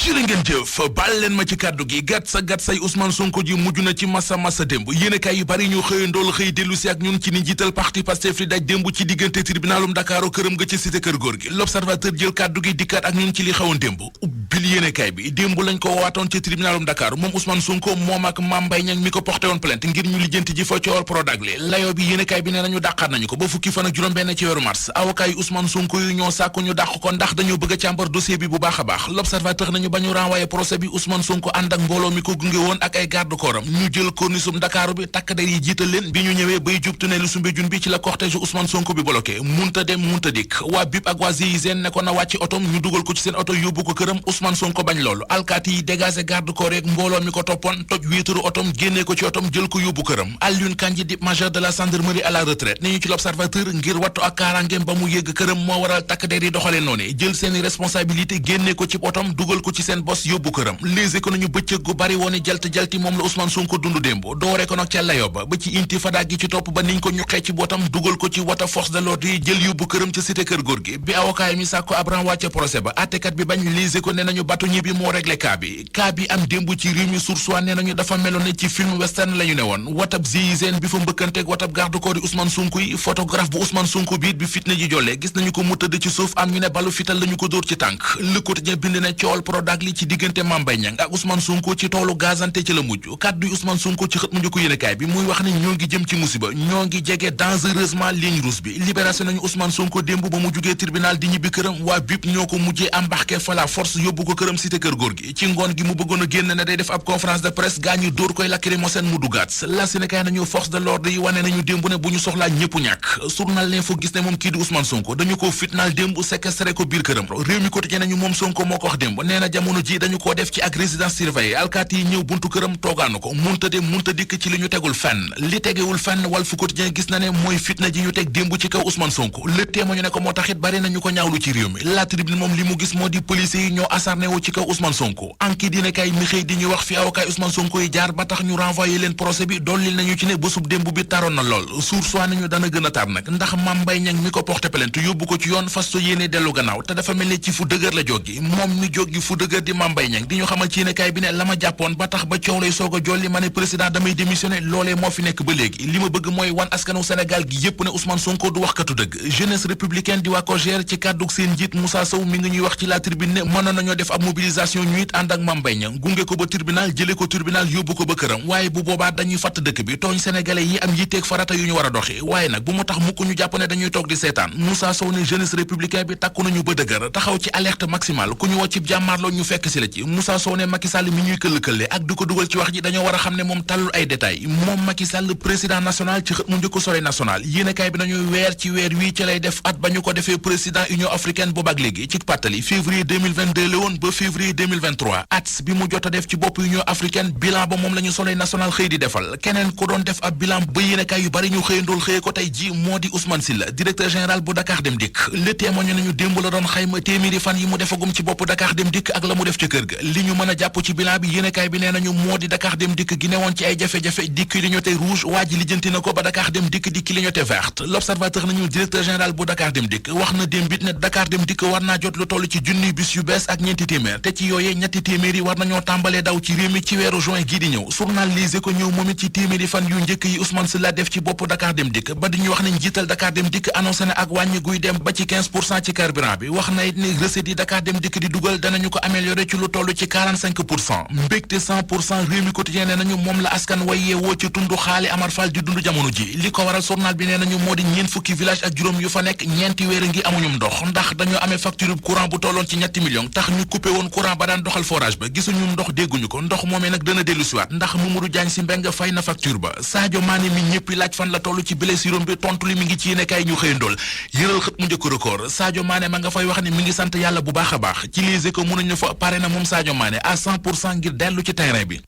jërë ngeen jëf baal leen ma ci kàddu gi gàtt say Ousmane Sonko ji mujj na ci massa démb yéenekaay yu bari ñu xëyandool xëy dellu si ak ñun ci ni njiital parti Pastef li daj démb ci diggante tribunalum Dakaaru këram nga ci cité kër góor gi l'observateur jël kàddu gi dikkaat ak ñun ci li xewoon démb ubbil yéenekaay bi démb lañ ko waatoon ci tribunalum Dakaaru moom Ousmane Sonko moom ak Mame Mbaye Niang mi ko porté woon plainte ngir ñu lijjanti ji fa coowal Prodac li layoo bi yéenekaay bi nee nañu dàqaat nañu ko ba fukki fan ak juróom-benn ci weeru mars avocat yi Ousmane Sonko yu ñoo sàkku ñu dàq ko ndax dañoo bëgg a càmbar dossier bi bu baax a baax l'observateur nañu ba ñu renvoyé procès bi Ousmane Sonko ànd ak mbooloo mi ko gunge woon ak ay garde corps am ñu jël cornisum Dakaaru bi takk der yi jiital leen bi ñu ñëwee bay jub tunnelu Soumbédioune bi ci la cortège Ousmane Sonko bi bloqué munta dem munta dikk waa BIP ak waa GIGN ne ko na wàcc otom ñu dugal ko ci seen oto yóbbu ko këram Ousmane Sonko bañ loolu alkaati yi dégagé garde corps yeeg mbooloo mi ko toppoon toj wéetaru otom génnee ko ci otom jël ko yóbbu këram Alioune Kandji di major de la gendarmerie à la retraite ni ñu ci l'observateur ngir wattu ak kaaraangeem ba mu yégg këram moo waral takk der yi doxalee noonu jël seeni responsabilité génnee ko ci otom dugal ko ci seen bos yóbbu këram Les Échos nañu bëccëg gu bari woon jalti moom la Ousmane Sonko dundu démb doore ko nag ca layo ba ci intifada gi ci topp ba niñ ko ñuqee ci bootam dugal ko ci wata force de l'ordre yi jël yóbbu këram ca cité kër góor gi bi avocat yi mi sàkko ab renvoi ca procès ba àttekat bi bañ Les Échos ne nañu bâtonnier bi moo réglé cas bi am démb ci réew mi Source A ne nañu dafa meloon ne ci film western la ñu ne woon watab GIGN bi fa mbëkkanteeg watab garde corps yi Ousmane Sonko yi photographe bu Ousmane Sonko biit bi fitna ji jolle gis nañu ko mu tëdd ci suuf am ñu ne balu fital lañu ko dóor ci tànk Le Quotidien bind ne coowal Prodac li ci diggante Mame Mbaye Niang ak Ousmane Sonko ci toolu gazante ci la mujj kàddu Ousmane Sonko ci xët mu njëkk yéenekaay bi muy wax ne ñoo ngi jëm ci musiba ñoo ngi jege dangereusement ligne rouge bi libération nañu Ousmane Sonko démb ba mu jugee tribunal di ñibbi këram waa BIP ñoo ko mujjee embarqué fa la force yóbbu ko këram cité kër góor gi ci ngoon gi mu bëggoon a génn ne day def ab conférence de presse gaa ñu dóor koy lacrymogène mu duggaat la Sénégal nañu force de l'ordre yi wane nañu démb ne bu ñu soxlaa ñëpp ñàkk journal L'Info gis ne moom kii di Ousmane Sonko dañu ko fitnaal démb séquestré ko biir këram réew mi quotidien nañu moom Sonko moo ko wax démb nee na jamono ji dañu koo def ci ak résidence surveillée alkaati yi ñëw buntu këram toogaanu ko munta dem munta dikk ci li ñu tegul fenn li tegewul fenn Walf Quotidien gis na ne mooy fitna ji ñu teg démb ci kaw Ousmane Sonko Le Témoin ñu ne ko moo taxit bari nañu ko ñaawlu ci réew mi La Tribune moom li mu gis moo di policiers yi ñoo acharné wu ci kaw Ousmane Sonko Enquête dina kay mi xëy di ñu wax fi avocat Ousmane Sonko yi jaar ba tax ñu renvoyé leen procès bi dollil nañu ci ne bésub démb bi taroon na lool Source A nañu dana gën a tar nag ndax Mame Mbaye Niang mi ko porté plainte yóbbu ko ci yoon fas so yéene dellu gannaaw te dafa mel ne ci fu dëgër la jógi moom mi jógi fu dëgër di Mame Mbaye Niang di ñu xamal ci yéenekaay bi ne la ma jàppoon ba tax ba coow lay soog a jolli ma ne président damay démissionné loolee moo fi nekk ba léegi li ma bëgg mooy wan askanu Sénégal gi yépp ne Ousmane Sonko du waxkatu dëgg jeunesse républicaine di waa COJER ci kàddug seen njiit Moussa Sow mi ngi ñuy wax ci la tribune ne mënoon nañoo def ab mobilisation ñu it ànd ak Mame Mbaye Niang gunge ko ba tribunal jële ko tribunal yóbbu ko ba këram waaye bu boobaa dañuy fàtt dëkk bi tooñ sénégalais yi am yitteeg farata yu ñu war a doxi waaye nag bu mu tax mukk ñu jàpp ne dañuy toog di seetaan Moussa Sow ne jeunesse républicain bi takku nañu ba dëgër taxaw ci alerte maximale ku ñu woo ci jàmmaarloo ñu fekk si la ci Moussa Sow ne Macky Sall mi ñuy këll-këlle ak du ko dugal ci wax ji dañoo war a xam ne moom tàllul ay détails moom Macky Sall président national ci xët mu njëkk Soleil national yéenekaay bi nañu weer ci weer wii ci lay def at ba ñu ko defee président Union africaine boobaak léegi ci pàttali février 2022 la woon ba février 2023 at bi mu jot a def ci bopp Union africaine bilan ba moom la ñu Soleil national xëy di defal keneen ku doon def ab bilan ba yéenekaay yu bari ñu xëyandool xëye ko tey ji moo di Ousmane Sylla directeur général bu Dakar Dem Dikk Le Témoin nañu démb la doon xayma téeméeri fan yi mu defagum ci bopp Dakar Dem Dikk ak la mu def ca kër ga li ñu mën a jàpp ci bilan bi yéenekaay bi nee nañu moo di Dakar Dem Dikk gi newoon ci ay jafe-jafe di clignoté rouge waa ji lijjanti na ko ba Dakar Dem Dikk di clignoté verte l'observateur nañu directeur général bu Dakar Dem Dikk wax na démbit ne Dakar Dem Dikk war naa jot lu toll ci junniy bis yu bees ak ñeenti téeméer te ci yooyee ñetti téeméer yi war nañoo tàmbalee daw ci réew mi ci weeru juin gii di ñëw journal Les Échos ñëw moom it ci téeméeri fan yu njëkk yi Ousmane Sylla def ci bopp Dakar Dem Dikk ba di ñu wax ne njiital Dakar Dem Dikk annoncé na ak wàññi guy dem ba ci 15% ci carburant bi wax na it ni recettes yi Dakar Dem Dikk di dugal danañu ko améliorer ci lu toll ci 45% mbégte 100% réew mi quotidien nee nañu moom la askan way yeewoo ci tundu Xaali Amar Fall di dund jamono ji li ko waral journal bi nee nañu moo di ñeent fukki village ak juróom yu fa nekk ñeenti weer ngi amuñum ndox ndax dañoo amee facture courant bu tolloon ci ñetti millions tax ñu coupé woon courant ba daan doxal forage ba gisuñu ndox dégguñu ko ndox moomee nag dana dellu siwaat ndax Mamadou Diagne si mbeng fay na facture ba Sadio Mané mi ñëppi laaj fan la toll ci blessure bi tontu li mi ngi ci yéenekaay ñu xëyandool yëral xët mu njëkk record Sadio Mané ma nga fay wax ne mi ngi sant yàlla bu baax a baax ci Les Échos mën nañu fa pare na moom Sadio Mané à 100% ngir dellu ci terrain bi